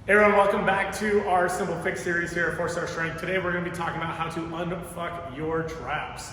Hey everyone, welcome back to our Simple Fix series here at 4-Star Strength. Today we're going to be talking about how to unfuck your traps.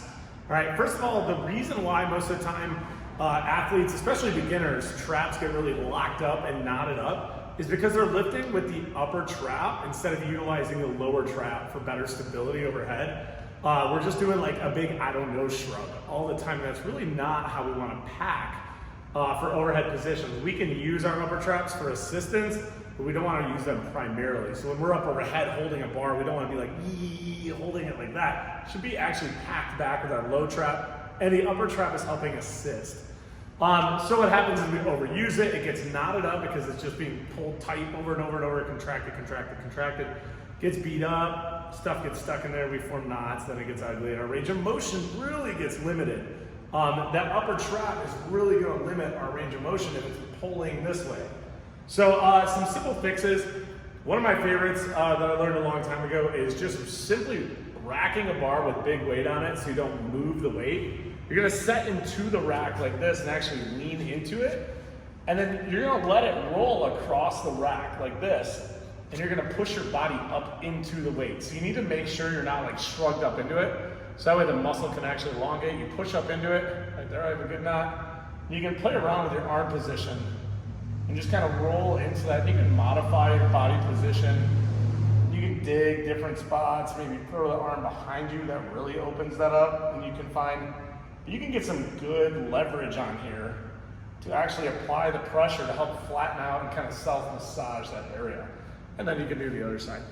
All right, first of all, the reason why most of the time athletes, especially beginners, traps get really locked up and knotted up is because they're lifting with the upper trap instead of utilizing the lower trap for better stability overhead. We're just doing like a big I don't know shrug all the time. That's really not how we want to pack for overhead positions. We can use our upper traps for assistance, but we don't want to use them primarily. So when we're up overhead holding a bar, we don't want to be like holding it like that. It should be actually packed back with our low trap, and the upper trap is helping assist. So what happens is we overuse it, it gets knotted up because it's just being pulled tight over and over and over, contracted, gets beat up, stuff gets stuck in there, we form knots, then it gets ugly, and our range of motion really gets limited. That upper trap is really going to limit our range of motion if it's pulling this way. So some simple fixes. One of my favorites that I learned a long time ago is just simply racking a bar with big weight on it so you don't move the weight. You're gonna set into the rack like this and actually lean into it. And then you're gonna let it roll across the rack like this. And you're gonna push your body up into the weight. So you need to make sure you're not like shrugged up into it. So that way the muscle can actually elongate. You push up into it. Right there, I have a good knot. You can play around with your arm position and just kind of roll into that. You can modify your body position. You can dig different spots, maybe throw the arm behind you, that really opens that up, and you can get some good leverage on here to actually apply the pressure to help flatten out and kind of self-massage that area. And then you can do the other side.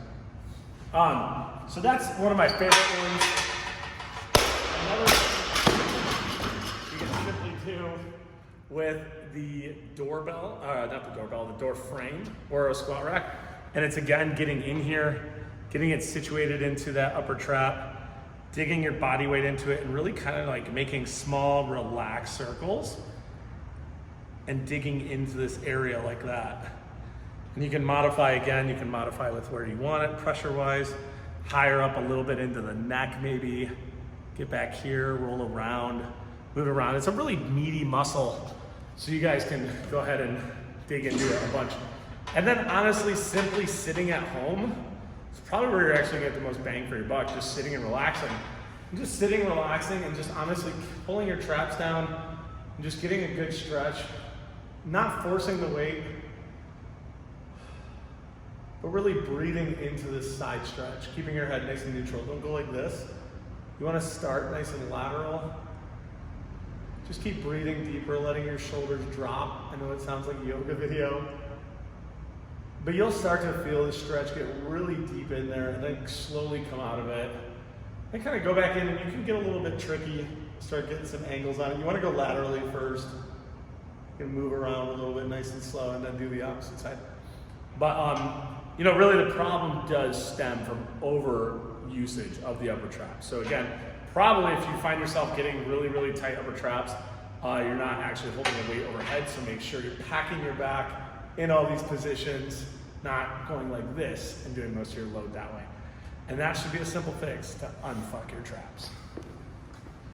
So that's one of my favorite ones. Another you can simply do with the doorbell, the door frame or a squat rack. And it's again, getting in here, getting it situated into that upper trap, digging your body weight into it and really kind of like making small, relaxed circles and digging into this area like that. And you can modify again, you can modify with where you want it pressure-wise, higher up a little bit into the neck maybe, get back here, roll around, move it around. It's a really meaty muscle. So you guys can go ahead and dig into it a bunch. And then honestly, simply sitting at home is probably where you're actually gonna get the most bang for your buck, just sitting and relaxing. And just sitting, relaxing, and just honestly pulling your traps down and just getting a good stretch, not forcing the weight, but really breathing into this side stretch, keeping your head nice and neutral. Don't go like this. You wanna start nice and lateral. Just keep breathing deeper, letting your shoulders drop. I know it sounds like a yoga video, but you'll start to feel the stretch get really deep in there and then slowly come out of it. Then kind of go back in and you can get a little bit tricky, start getting some angles on it. You want to go laterally first. You can move around a little bit nice and slow and then do the opposite side. But really the problem does stem from over usage of the upper trap. So again, probably if you find yourself getting really, really tight upper traps, you're not actually holding the weight overhead, so make sure you're packing your back in all these positions, not going like this and doing most of your load that way. And that should be a simple fix to unfuck your traps.